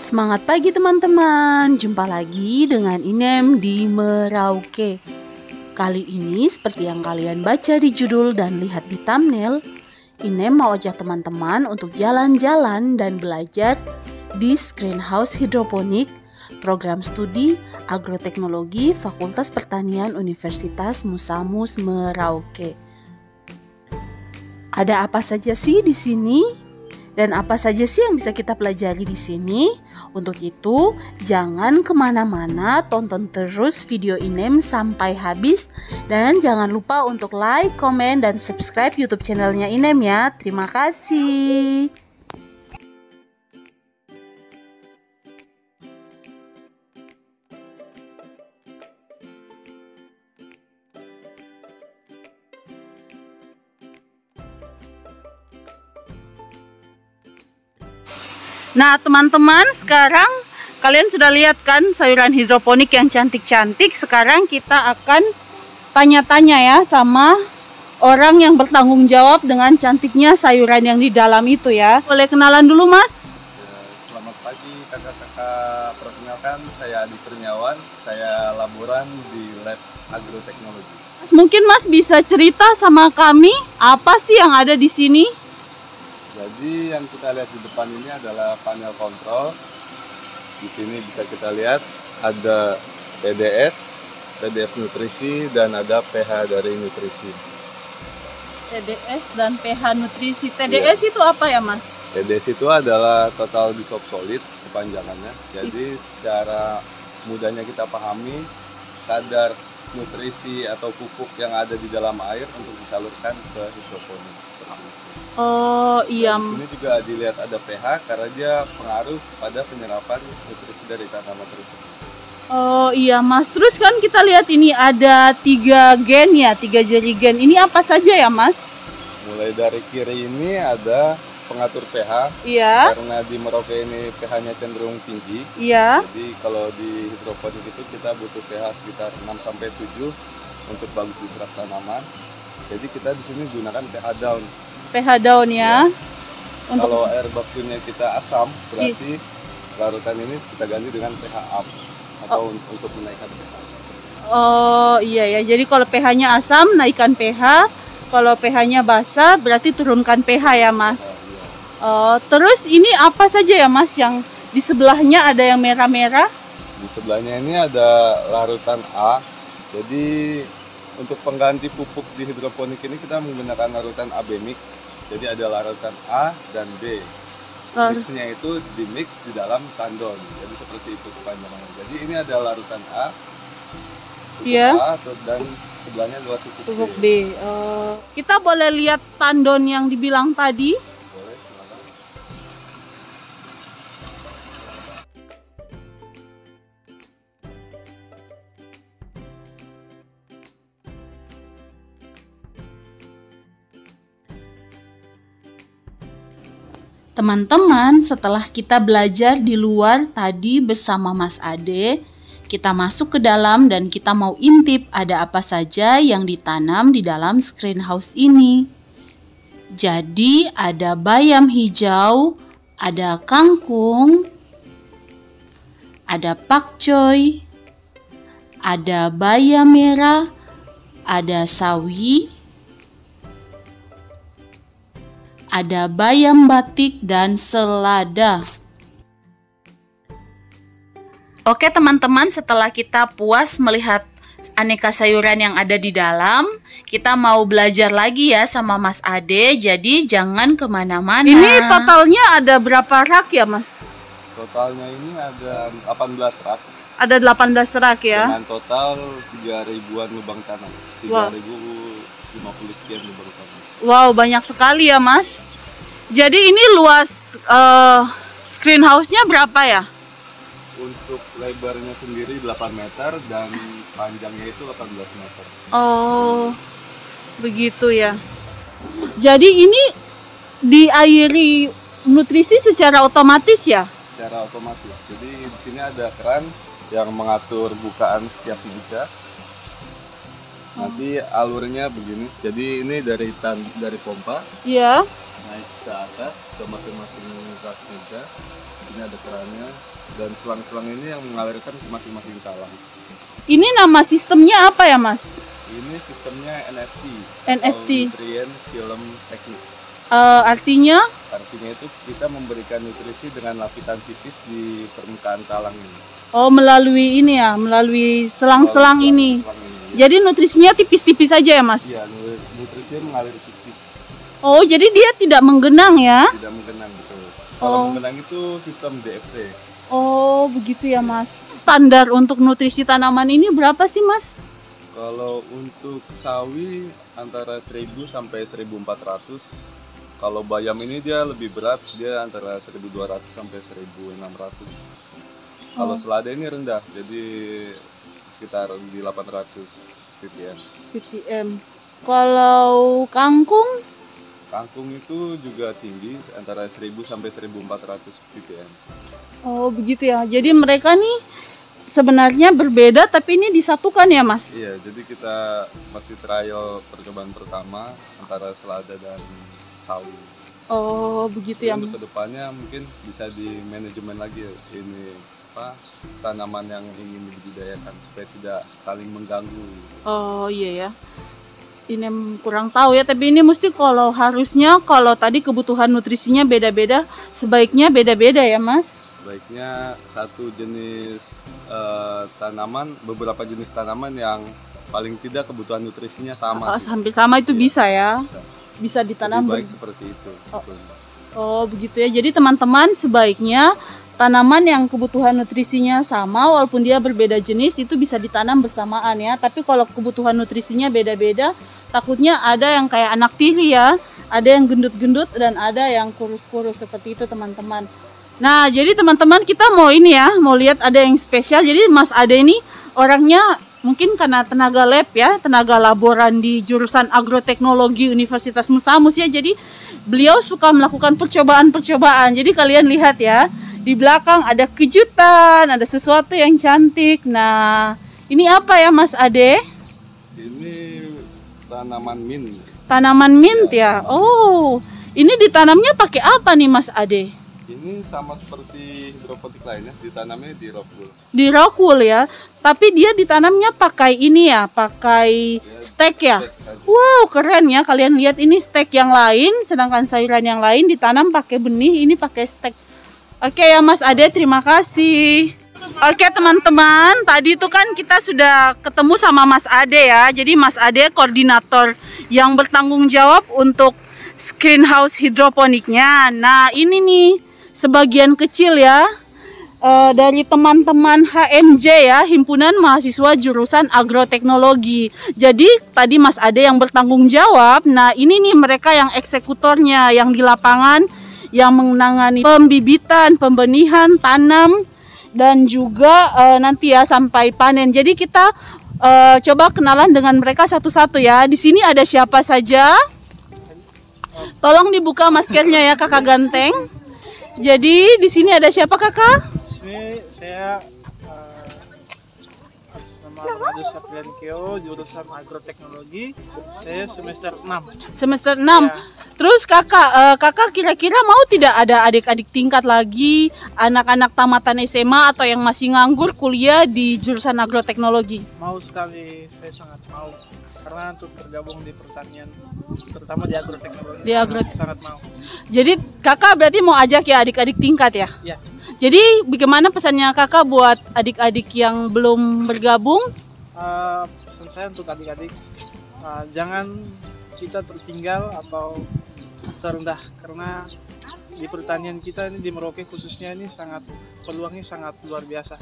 Semangat pagi teman-teman, jumpa lagi dengan Inem di Merauke. Kali ini seperti yang kalian baca di judul dan lihat di thumbnail, Inem mau ajak teman-teman untuk jalan-jalan dan belajar di Greenhouse Hidroponik, program studi Agroteknologi Fakultas Pertanian Universitas Musamus Merauke. Ada apa saja sih di sini? Dan apa saja sih yang bisa kita pelajari di sini? Untuk itu, jangan kemana-mana, tonton terus video Inem sampai habis. Dan jangan lupa untuk like, komen, dan subscribe YouTube channelnya Inem ya. Terima kasih. Nah teman-teman, sekarang kalian sudah lihat kan sayuran hidroponik yang cantik-cantik. Sekarang kita akan tanya-tanya ya sama orang yang bertanggung jawab dengan cantiknya sayuran yang di dalam itu ya. Boleh kenalan dulu Mas? Selamat pagi kakak-kakak, perkenalkan saya Adi Kurniawan, saya laboran di Lab Agroteknologi. Mungkin Mas bisa cerita sama kami apa sih yang ada di sini? Jadi yang kita lihat di depan ini adalah panel kontrol. Di sini bisa kita lihat ada TDS nutrisi dan ada pH dari nutrisi. TDS dan pH nutrisi. TDS itu apa ya Mas? TDS itu adalah total dissolved solid kepanjangannya. Jadi secara mudahnya kita pahami kadar nutrisi atau pupuk yang ada di dalam air untuk disalurkan ke hidroponik. Oh iya. Dan di sini juga dilihat ada pH karena dia pengaruh pada penyerapan nutrisi dari tanaman tersebut. Oh iya Mas, terus kan kita lihat ini ada 3 gen ya, 3 jari gen. Ini apa saja ya Mas? Mulai dari kiri ini ada pengatur pH. Iya. Karena di Merauke ini pH-nya cenderung tinggi. Iya. Jadi kalau di hidroponik itu kita butuh pH sekitar 6-7 untuk bagus diserap tanaman. Jadi kita di sini gunakan pH down. pH down ya. Untuk kalau air bakunya kita asam, berarti larutan ini kita ganti dengan pH up atau untuk menaikkan pH. Oh iya ya, jadi kalau pH-nya asam naikkan pH, kalau pH-nya basah berarti turunkan pH ya Mas. Oh, terus ini apa saja ya Mas yang di sebelahnya ada yang merah-merah? Di sebelahnya ini ada larutan A. Jadi untuk pengganti pupuk di hidroponik ini kita menggunakan larutan AB mix. Jadi ada larutan A dan B. Mixnya itu di mix di dalam tandon. Jadi seperti itu kepanjangannya. Jadi ini ada larutan A, A dan sebelahnya dua pupuk B. Kita boleh lihat tandon yang dibilang tadi? Boleh, silakan. Teman-teman, setelah kita belajar di luar tadi bersama Mas Ade, kita masuk ke dalam dan kita mau intip ada apa saja yang ditanam di dalam greenhouse ini. Jadi ada bayam hijau, ada kangkung, ada pakcoy, ada bayam merah, ada sawi, ada bayam batik dan selada. Oke teman-teman, setelah kita puas melihat aneka sayuran yang ada di dalam, kita mau belajar lagi ya sama Mas Ade, jadi jangan kemana-mana. Ini totalnya ada berapa rak ya Mas? Totalnya ini ada 18 rak. Ada 18 rak ya? Dengan total 3.000-an lubang tanam. 3.050 sekian lubang tanam. Wow, banyak sekali ya Mas. Jadi ini luas greenhouse-nya berapa ya? Untuk lebarnya sendiri 8 meter dan panjangnya itu 18 meter. Oh, begitu ya. Jadi ini diairi nutrisi secara otomatis ya? Secara otomatis. Jadi di sini ada keran yang mengatur bukaan setiap meja. Nanti alurnya begini. Jadi ini dari pompa. Iya. Naik ke atas ke masing-masing rak meja. sini ada kerannya, dan selang-selang ini yang mengalirkan ke masing-masing talang. Ini nama sistemnya apa ya, Mas? Ini sistemnya NFT. NFT. Nutrient Film Technique. Artinya? Artinya itu kita memberikan nutrisi dengan lapisan tipis di permukaan talang ini. Oh, melalui ini ya, melalui selang-selang ini. Jadi nutrisinya tipis-tipis saja ya, Mas? Iya, nutrisinya mengalir tipis. Oh, jadi dia tidak menggenang ya? Tidak menggenang, betul. Kalau menggenang itu sistem DFT. Oh, begitu ya, Mas. Standar untuk nutrisi tanaman ini berapa sih, Mas? Kalau untuk sawi antara 1000 sampai 1400. Kalau bayam ini dia lebih berat, dia antara 1200 sampai 1600. Kalau selada ini rendah, jadi sekitar di 800 ppm. ppm. Kalau kangkung? Kangkung itu juga tinggi, antara 1000 sampai 1400 ppm. Oh, begitu ya. Jadi mereka nih sebenarnya berbeda, tapi ini disatukan ya, Mas? Iya, jadi kita masih trial percobaan pertama antara selada dan sawi. Oh, begitu ya. Untuk kedepannya mungkin bisa di manajemen lagi ya, ini tanaman yang ingin dibudidayakan supaya tidak saling mengganggu. Oh iya ya. Ini kurang tahu ya, tapi ini mesti harusnya kalau tadi kebutuhan nutrisinya beda-beda, sebaiknya beda-beda ya, Mas? Sebaiknya satu jenis tanaman, beberapa jenis tanaman yang paling tidak kebutuhan nutrisinya sama. Hampir sama itu ya, bisa ya? Bisa ditanam. Lebih baik seperti itu. Oh begitu ya, jadi teman-teman sebaiknya tanaman yang kebutuhan nutrisinya sama walaupun dia berbeda jenis itu bisa ditanam bersamaan ya. Tapi kalau kebutuhan nutrisinya beda-beda, takutnya ada yang kayak anak tiri ya, ada yang gendut-gendut dan ada yang kurus-kurus seperti itu teman-teman. Nah jadi teman-teman kita mau ini ya, mau lihat ada yang spesial. Jadi Mas Ade ini orangnya mungkin karena tenaga lab ya, tenaga laboran di jurusan agroteknologi Universitas Musamus ya. Jadi beliau suka melakukan percobaan-percobaan. Jadi kalian lihat ya, di belakang ada kejutan, ada sesuatu yang cantik. Nah, ini apa ya Mas Ade? Ini tanaman mint. Tanaman mint ya. Oh, ini ditanamnya pakai apa nih Mas Ade? Ini sama seperti hidroponik lainnya, ditanamnya di rock wool. Di rock wool ya, tapi dia ditanamnya pakai ini ya, pakai stek ya. Wow, keren ya. Kalian lihat ini stek yang lain, sedangkan sayuran yang lain ditanam pakai benih, ini pakai stek. Oke ya Mas Ade, terima kasih. Oke teman-teman, tadi itu kan kita sudah ketemu sama Mas Ade ya. Jadi Mas Ade koordinator yang bertanggung jawab untuk greenhouse hidroponiknya. Nah ini nih sebagian kecil ya dari teman-teman HMJ ya, Himpunan Mahasiswa Jurusan Agroteknologi. Jadi tadi Mas Ade yang bertanggung jawab. Nah ini nih mereka yang eksekutornya, yang di lapangan, yang menangani pembibitan, pembenihan, tanam, dan juga nanti ya sampai panen. Jadi kita coba kenalan dengan mereka satu-satu ya. Di sini ada siapa saja? Tolong dibuka maskernya ya Kakak Ganteng. Jadi di sini ada siapa Kakak? Di sini saya nama Ade Sapriankeo, jurusan agroteknologi. Saya semester 6. Semester 6. Ya. Terus kakak kira-kira mau tidak ada adik-adik tingkat lagi, anak-anak tamatan SMA atau yang masih nganggur kuliah di jurusan agroteknologi? Mau sekali, saya sangat mau. Karena untuk bergabung di pertanian, terutama di agroteknologi, sangat mau. Jadi kakak berarti mau ajak ya adik-adik tingkat ya? Ya. Jadi bagaimana pesannya kakak buat adik-adik yang belum bergabung? Pesan saya untuk adik-adik, jangan kita tertinggal atau terendah, karena di pertanian kita ini di Merauke khususnya ini peluangnya sangat luar biasa.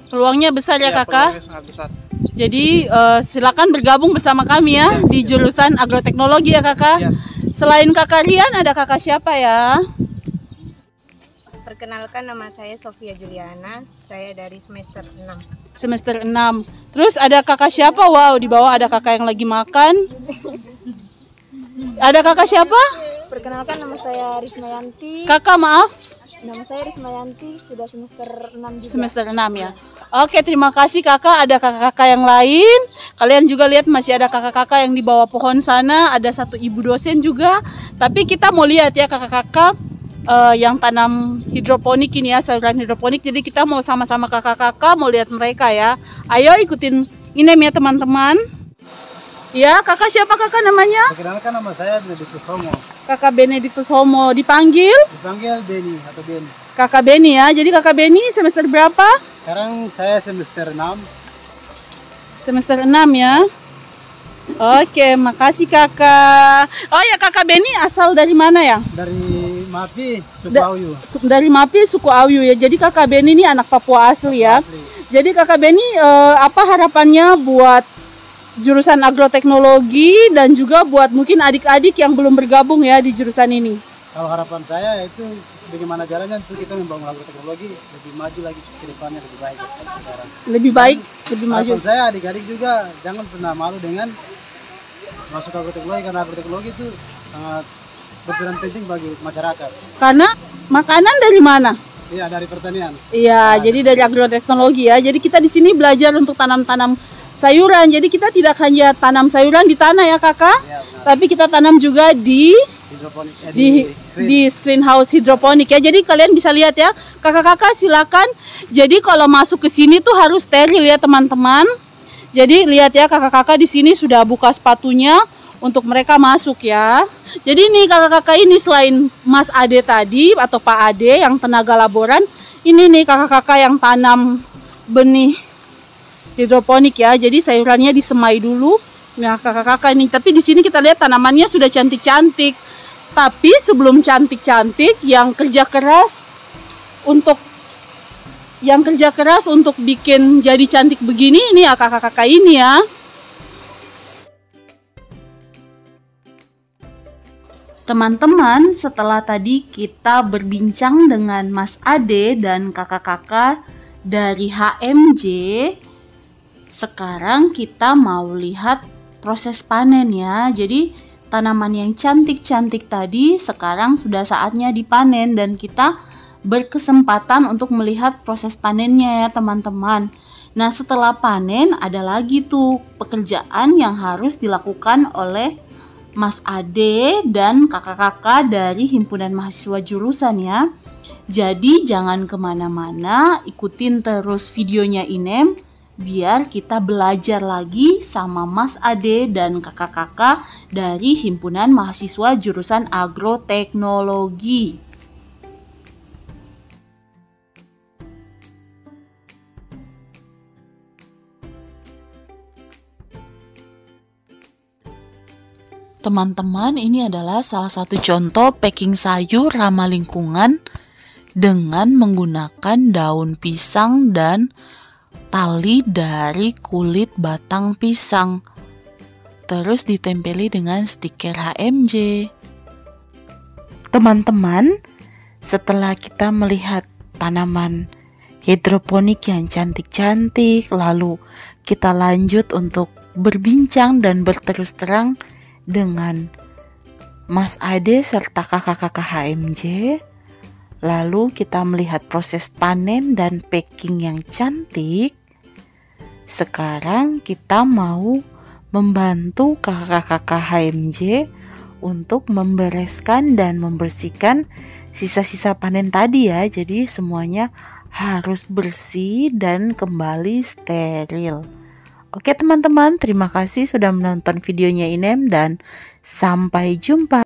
Peluangnya besar ya kakak? Peluangnya sangat besar. Jadi silakan bergabung bersama kami ya di jurusan agroteknologi ya kakak. Ya. Selain kakak Rian ada kakak siapa ya? Perkenalkan, nama saya Sofia Juliana, saya dari semester 6. Semester 6. Terus ada kakak siapa? Wow, di bawah ada kakak yang lagi makan. Ada kakak siapa? Perkenalkan, nama saya Rismayanti. Kakak maaf? Nama saya Rismayanti, sudah semester 6 juga. Semester 6 ya. Oke, terima kasih kakak. Ada kakak-kakak yang lain. Kalian juga lihat masih ada kakak-kakak yang di bawah pohon sana. Ada satu ibu dosen juga. Tapi kita mau lihat ya kakak-kakak yang tanam hidroponik ini ya, sayuran hidroponik. Jadi kita mau sama-sama kakak-kakak mau lihat mereka ya. Ayo ikutin Inem ya teman-teman. Ya, kakak siapa kakak namanya? Perkenalkan, nama saya Benedictus Homo. Kakak Benedictus Homo. Dipanggil? Dipanggil Beni atau Ben. Kakak Beni ya. Jadi kakak Beni semester berapa? Sekarang saya semester 6. Semester 6 ya. Oke, makasih kakak. Oh ya, kakak Beni asal dari mana ya? Dari Mapi, Suku Auyu. Dari Mapi, suku Auyu ya. Jadi kakak Beni ini anak Papua asli ya. Jadi kakak Beni apa harapannya buat jurusan agroteknologi dan juga buat mungkin adik-adik yang belum bergabung ya di jurusan ini? Kalau harapan saya itu bagaimana caranya untuk kita membangun agroteknologi lebih maju lagi ke depannya, lebih baik dari sekarang. Lebih baik, lebih maju. Harapan saya adik-adik juga jangan pernah malu dengan masuk agroteknologi, karena agroteknologi itu sangat berperan penting bagi masyarakat. Karena makanan dari mana? Iya, dari pertanian. Iya, jadi dari agroteknologi ya. Jadi kita di sini belajar untuk tanam-tanam sayuran. Jadi kita tidak hanya tanam sayuran di tanah ya kakak, Ya, benar. tapi kita tanam juga di Hidroponik, di screen house hidroponik ya. Jadi kalian bisa lihat ya, kakak-kakak silakan. Jadi kalau masuk ke sini tuh harus steril ya teman-teman. Jadi lihat ya, kakak-kakak di sini sudah buka sepatunya untuk mereka masuk ya. Jadi ini kakak-kakak ini selain Mas Ade tadi atau Pak Ade yang tenaga laboran, ini nih kakak-kakak yang tanam benih hidroponik ya. Jadi sayurannya disemai dulu. Nah, kakak-kakak ini, tapi di sini kita lihat tanamannya sudah cantik-cantik. Tapi sebelum cantik-cantik, yang kerja keras untuk bikin jadi cantik begini, ini ya kakak-kakak ini ya. Teman-teman, setelah tadi kita berbincang dengan Mas Ade dan kakak-kakak dari HMJ, sekarang kita mau lihat proses panen ya. Jadi tanaman yang cantik-cantik tadi sekarang sudah saatnya dipanen dan kita berkesempatan untuk melihat proses panennya ya teman-teman. Nah, setelah panen ada lagi tuh pekerjaan yang harus dilakukan oleh Mas Ade dan kakak-kakak dari himpunan mahasiswa jurusan ya. Jadi jangan kemana-mana, ikutin terus videonya Inem biar kita belajar lagi sama Mas Ade dan kakak-kakak dari himpunan mahasiswa jurusan agroteknologi. Teman-teman, ini adalah salah satu contoh packing sayur ramah lingkungan dengan menggunakan daun pisang dan tali dari kulit batang pisang. Terus ditempeli dengan stiker HMJ. Teman-teman, setelah kita melihat tanaman hidroponik yang cantik-cantik, lalu kita lanjut untuk berbincang dan berterus terang dengan Mas Ade serta kakak-kakak HMJ. Lalu kita melihat proses panen dan packing yang cantik. Sekarang kita mau membantu kakak-kakak HMJ untuk membereskan dan membersihkan sisa-sisa panen tadi ya. Jadi semuanya harus bersih dan kembali steril. Oke teman-teman, terima kasih sudah menonton videonya Inem dan sampai jumpa.